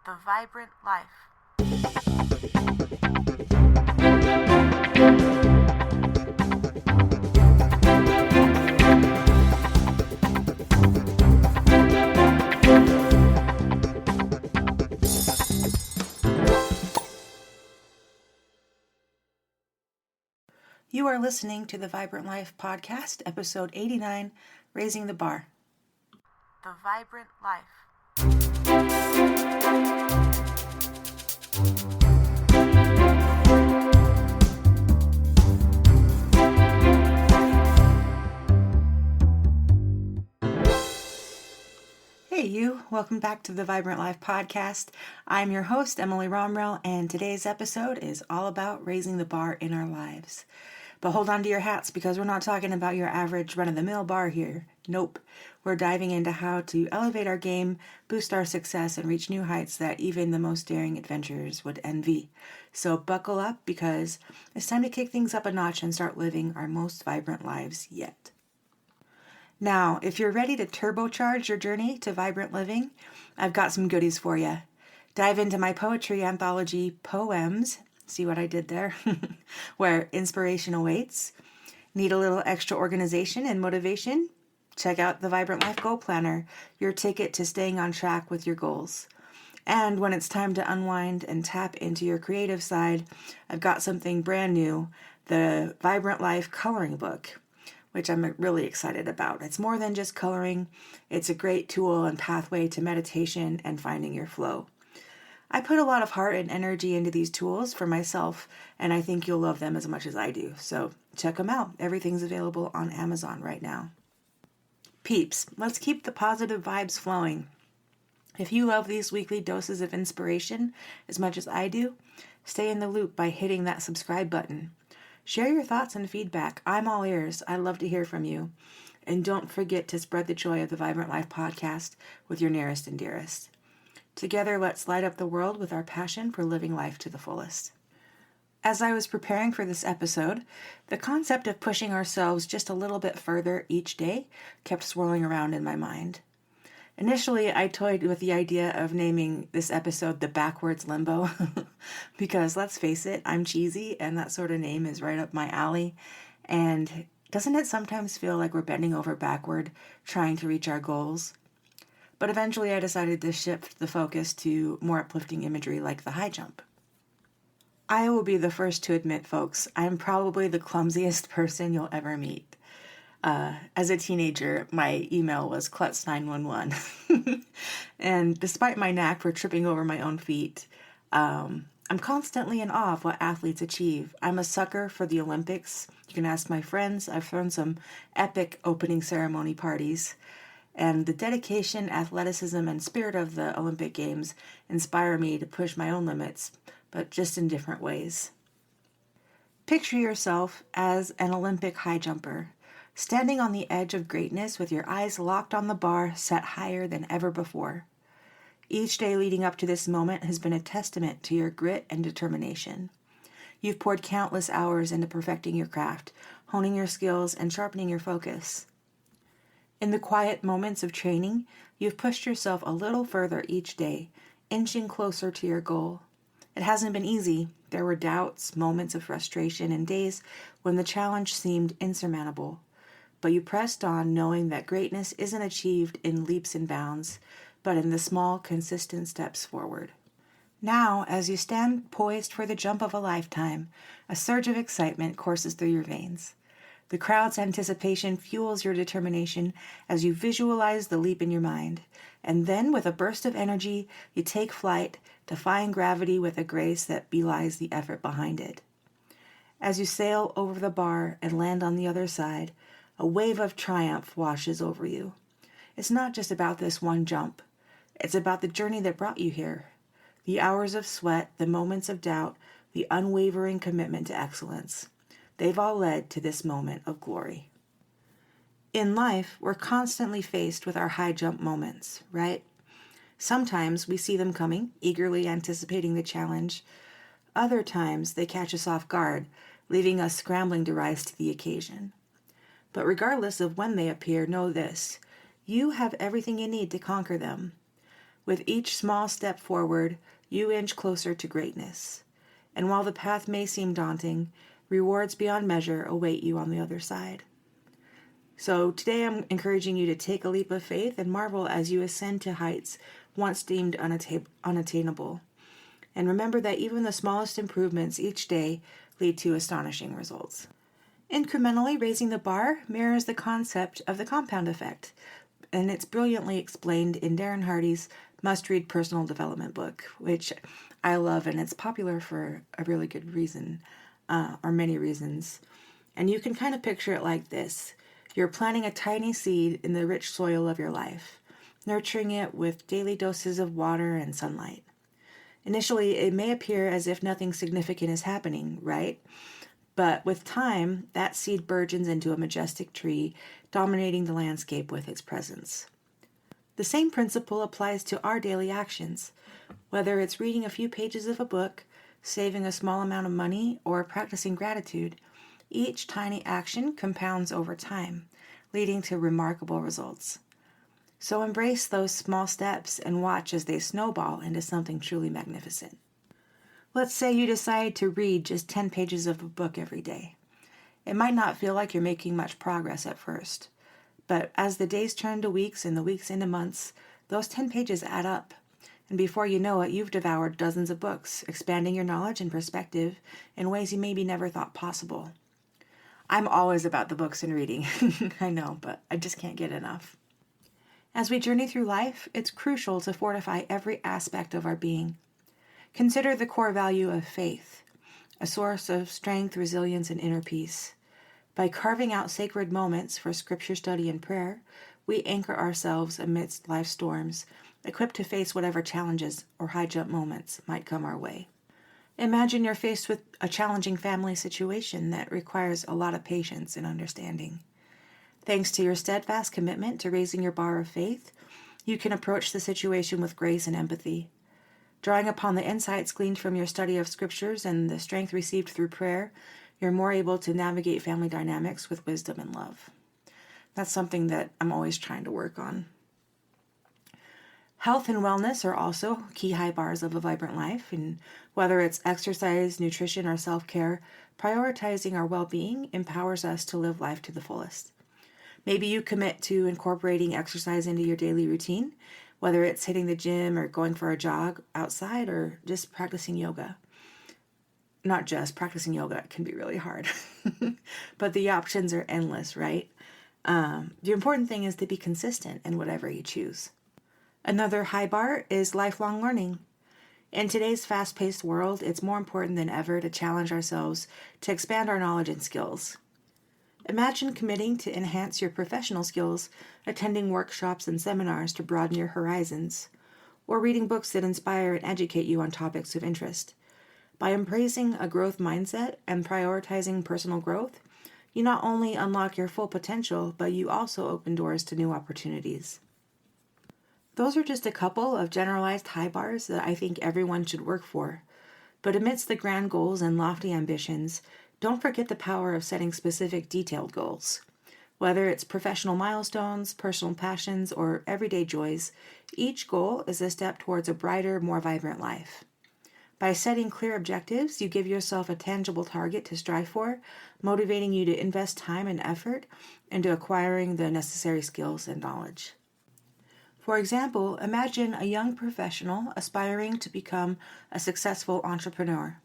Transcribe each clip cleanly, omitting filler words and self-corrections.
The Vibrant Life. You are listening to the Vibrant Life podcast, episode 89, Raising the Bar. The Vibrant Life. Hey you, welcome back to the Vibrant Life podcast. I'm your host, Emily Romrell, and today's episode is all about raising the bar in our lives. But hold on to your hats because we're not talking about your average run-of-the-mill bar here. Nope. We're diving into how to elevate our game, boost our success, and reach new heights that even the most daring adventurers would envy. So buckle up because it's time to kick things up a notch and start living our most vibrant lives yet. Now, if you're ready to turbocharge your journey to vibrant living, I've got some goodies for you. Dive into my poetry anthology, Poems. See what I did there? Where inspiration awaits. Need a little extra organization and motivation? Check out the Vibrant Life Goal Planner, your ticket to staying on track with your goals. And when it's time to unwind and tap into your creative side, I've got something brand new, the Vibrant Life Coloring Book, which I'm really excited about. It's more than just coloring. It's a great tool and pathway to meditation and finding your flow. I put a lot of heart and energy into these tools for myself, and I think you'll love them as much as I do. So check them out. Everything's available on Amazon right now. Peeps, let's keep the positive vibes flowing. If you love these weekly doses of inspiration as much as I do, stay in the loop by hitting that subscribe button. Share your thoughts and feedback. I'm all ears. I'd love to hear from you. And don't forget to spread the joy of the Vibrant Life podcast with your nearest and dearest. Together, let's light up the world with our passion for living life to the fullest. As I was preparing for this episode, the concept of pushing ourselves just a little bit further each day kept swirling around in my mind. Initially, I toyed with the idea of naming this episode the Backwards Limbo, because let's face it, I'm cheesy, and that sort of name is right up my alley. And doesn't it sometimes feel like we're bending over backward, trying to reach our goals? But eventually I decided to shift the focus to more uplifting imagery like the high jump. I will be the first to admit, folks, I'm probably the clumsiest person you'll ever meet. As a teenager, my email was klutz911. And despite my knack for tripping over my own feet, I'm constantly in awe of what athletes achieve. I'm a sucker for the Olympics. You can ask my friends. I've thrown some epic opening ceremony parties. And the dedication, athleticism, and spirit of the Olympic Games inspire me to push my own limits, but just in different ways. Picture yourself as an Olympic high jumper, standing on the edge of greatness with your eyes locked on the bar set higher than ever before. Each day leading up to this moment has been a testament to your grit and determination. You've poured countless hours into perfecting your craft, honing your skills, and sharpening your focus. In the quiet moments of training, you've pushed yourself a little further each day, inching closer to your goal. It hasn't been easy. There were doubts, moments of frustration, and days when the challenge seemed insurmountable. But you pressed on, knowing that greatness isn't achieved in leaps and bounds, but in the small, consistent steps forward. Now, as you stand poised for the jump of a lifetime, a surge of excitement courses through your veins. The crowd's anticipation fuels your determination as you visualize the leap in your mind. And then, with a burst of energy, you take flight, defying gravity with a grace that belies the effort behind it. As you sail over the bar and land on the other side, a wave of triumph washes over you. It's not just about this one jump. It's about the journey that brought you here. The hours of sweat, the moments of doubt, the unwavering commitment to excellence. They've all led to this moment of glory. In life, we're constantly faced with our high jump moments, right? Sometimes we see them coming, eagerly anticipating the challenge. Other times they catch us off guard, leaving us scrambling to rise to the occasion. But regardless of when they appear, know this: you have everything you need to conquer them. With each small step forward, you inch closer to greatness. And while the path may seem daunting, rewards beyond measure await you on the other side. So today I'm encouraging you to take a leap of faith and marvel as you ascend to heights once deemed unattainable. And remember that even the smallest improvements each day lead to astonishing results. Incrementally raising the bar mirrors the concept of the compound effect, and it's brilliantly explained in Darren Hardy's must-read personal development book, which I love, and it's popular for a really good reason, or many reasons. And you can kind of picture it like this. You're planting a tiny seed in the rich soil of your life, nurturing it with daily doses of water and sunlight. Initially, it may appear as if nothing significant is happening, right? But with time, that seed burgeons into a majestic tree, dominating the landscape with its presence. The same principle applies to our daily actions. Whether it's reading a few pages of a book, saving a small amount of money, or practicing gratitude, each tiny action compounds over time, leading to remarkable results. So embrace those small steps and watch as they snowball into something truly magnificent. Let's say you decide to read just 10 pages of a book every day. It might not feel like you're making much progress at first, but as the days turn to weeks and the weeks into months, those 10 pages add up. And before you know it, you've devoured dozens of books, expanding your knowledge and perspective in ways you maybe never thought possible. I'm always about the books and reading. I know, but I just can't get enough. As we journey through life, it's crucial to fortify every aspect of our being. Consider the core value of faith, a source of strength, resilience, and inner peace. By carving out sacred moments for scripture study and prayer, we anchor ourselves amidst life's storms, equipped to face whatever challenges or high-jump moments might come our way. Imagine you're faced with a challenging family situation that requires a lot of patience and understanding. Thanks to your steadfast commitment to raising your bar of faith, you can approach the situation with grace and empathy. Drawing upon the insights gleaned from your study of scriptures and the strength received through prayer, you're more able to navigate family dynamics with wisdom and love. That's something that I'm always trying to work on. Health and wellness are also key high bars of a vibrant life, and whether it's exercise, nutrition, or self-care, prioritizing our well-being empowers us to live life to the fullest. Maybe you commit to incorporating exercise into your daily routine, whether it's hitting the gym or going for a jog outside or just practicing yoga. Not just practicing yoga can be really hard, but the options are endless, right? The important thing is to be consistent in whatever you choose. Another high bar is lifelong learning. In today's fast-paced world, it's more important than ever to challenge ourselves to expand our knowledge and skills. Imagine committing to enhance your professional skills, attending workshops and seminars to broaden your horizons, or reading books that inspire and educate you on topics of interest. By embracing a growth mindset and prioritizing personal growth, you not only unlock your full potential, but you also open doors to new opportunities. Those are just a couple of generalized high bars that I think everyone should work for. But amidst the grand goals and lofty ambitions, don't forget the power of setting specific detailed goals. Whether it's professional milestones, personal passions, or everyday joys, each goal is a step towards a brighter, more vibrant life. By setting clear objectives, you give yourself a tangible target to strive for, motivating you to invest time and effort into acquiring the necessary skills and knowledge. For example, imagine a young professional aspiring to become a successful entrepreneur.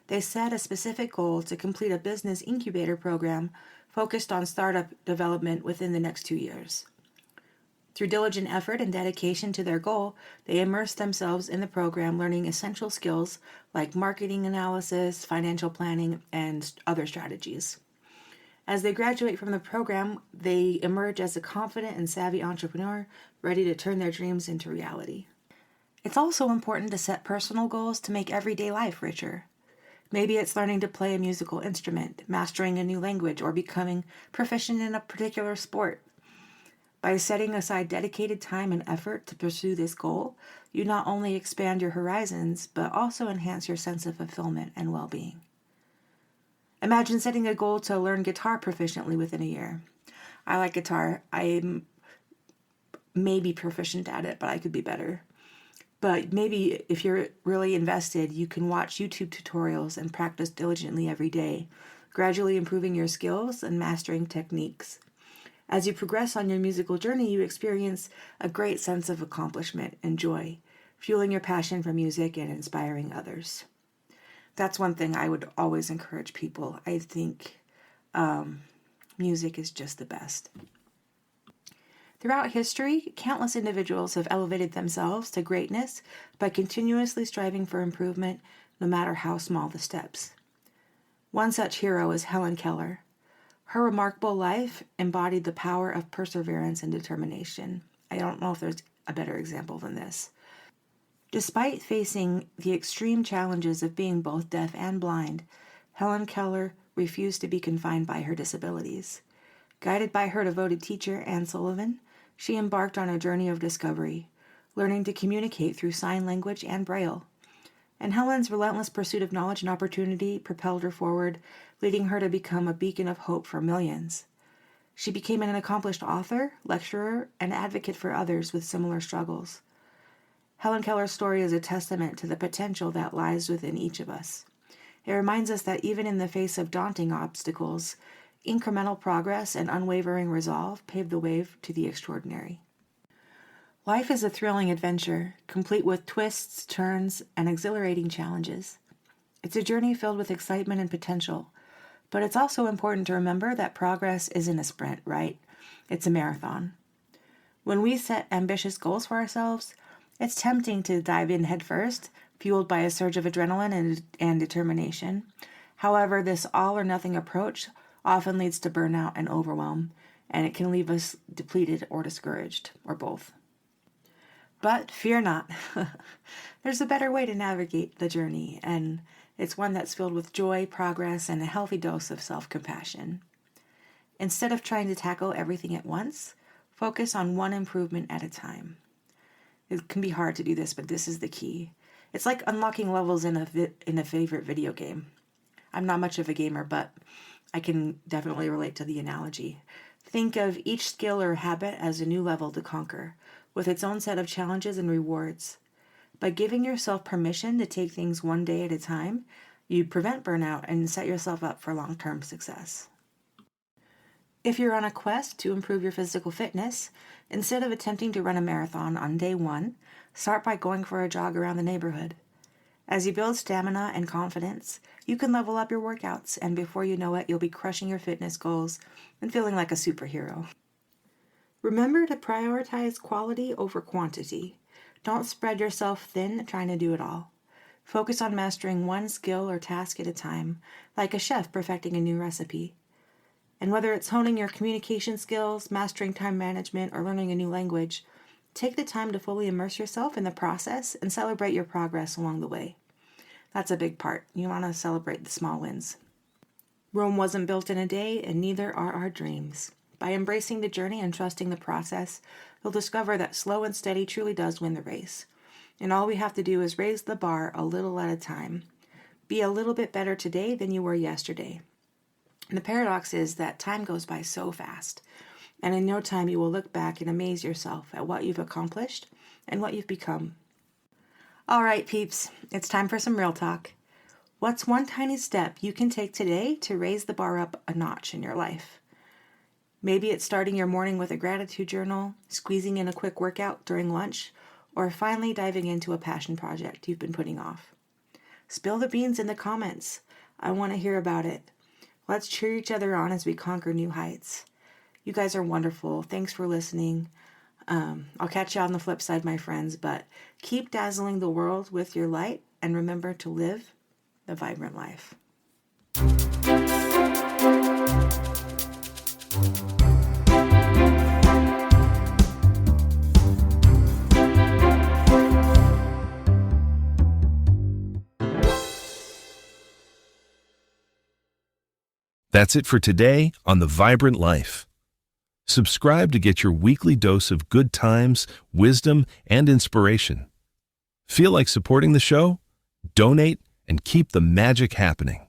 They set a specific goal to complete a business incubator program focused on startup development within the next 2 years. Through diligent effort and dedication to their goal, they immerse themselves in the program, learning essential skills like marketing analysis, financial planning, and other strategies. As they graduate from the program, they emerge as a confident and savvy entrepreneur, ready to turn their dreams into reality. It's also important to set personal goals to make everyday life richer. Maybe it's learning to play a musical instrument, mastering a new language, or becoming proficient in a particular sport. By setting aside dedicated time and effort to pursue this goal, you not only expand your horizons, but also enhance your sense of fulfillment and well-being. Imagine setting a goal to learn guitar proficiently within a year. I like guitar. I'm maybe proficient at it, but I could be better. But maybe if you're really invested, you can watch YouTube tutorials and practice diligently every day, gradually improving your skills and mastering techniques. As you progress on your musical journey, you experience a great sense of accomplishment and joy, fueling your passion for music and inspiring others. That's one thing I would always encourage people. I think music is just the best. Throughout history, countless individuals have elevated themselves to greatness by continuously striving for improvement, no matter how small the steps. One such hero is Helen Keller. Her remarkable life embodied the power of perseverance and determination. I don't know if there's a better example than this. Despite facing the extreme challenges of being both deaf and blind, Helen Keller refused to be confined by her disabilities. Guided by her devoted teacher, Anne Sullivan, she embarked on a journey of discovery, learning to communicate through sign language and Braille. And Helen's relentless pursuit of knowledge and opportunity propelled her forward, leading her to become a beacon of hope for millions. She became an accomplished author, lecturer, and advocate for others with similar struggles. Helen Keller's story is a testament to the potential that lies within each of us. It reminds us that even in the face of daunting obstacles, incremental progress and unwavering resolve pave the way to the extraordinary. Life is a thrilling adventure, complete with twists, turns, and exhilarating challenges. It's a journey filled with excitement and potential, but it's also important to remember that progress isn't a sprint, right? It's a marathon. When we set ambitious goals for ourselves, it's tempting to dive in headfirst, fueled by a surge of adrenaline and determination. However, this all-or-nothing approach often leads to burnout and overwhelm, and it can leave us depleted or discouraged, or both. But fear not. There's a better way to navigate the journey, and it's one that's filled with joy, progress, and a healthy dose of self-compassion. Instead of trying to tackle everything at once, focus on one improvement at a time. It can be hard to do this, but this is the key. It's like unlocking levels in a favorite video game. I'm not much of a gamer, but I can definitely relate to the analogy. Think of each skill or habit as a new level to conquer, with its own set of challenges and rewards. By giving yourself permission to take things one day at a time, you prevent burnout and set yourself up for long-term success. If you're on a quest to improve your physical fitness, instead of attempting to run a marathon on day one, start by going for a jog around the neighborhood. As you build stamina and confidence, you can level up your workouts, and before you know it, you'll be crushing your fitness goals and feeling like a superhero. Remember to prioritize quality over quantity. Don't spread yourself thin trying to do it all. Focus on mastering one skill or task at a time, like a chef perfecting a new recipe. And whether it's honing your communication skills, mastering time management, or learning a new language, take the time to fully immerse yourself in the process and celebrate your progress along the way. That's a big part. You want to celebrate the small wins. Rome wasn't built in a day, and neither are our dreams. By embracing the journey and trusting the process, you'll discover that slow and steady truly does win the race. And all we have to do is raise the bar a little at a time. Be a little bit better today than you were yesterday. And the paradox is that time goes by so fast, and in no time you will look back and amaze yourself at what you've accomplished and what you've become. All right, peeps, it's time for some real talk. What's one tiny step you can take today to raise the bar up a notch in your life? Maybe it's starting your morning with a gratitude journal, squeezing in a quick workout during lunch, or finally diving into a passion project you've been putting off. Spill the beans in the comments. I want to hear about it. Let's cheer each other on as we conquer new heights. You guys are wonderful. Thanks for listening. I'll catch you on the flip side, my friends, but keep dazzling the world with your light and remember to live the vibrant life. That's it for today on The Vibrant Life. Subscribe to get your weekly dose of good times, wisdom, and inspiration. Feel like supporting the show? Donate and keep the magic happening.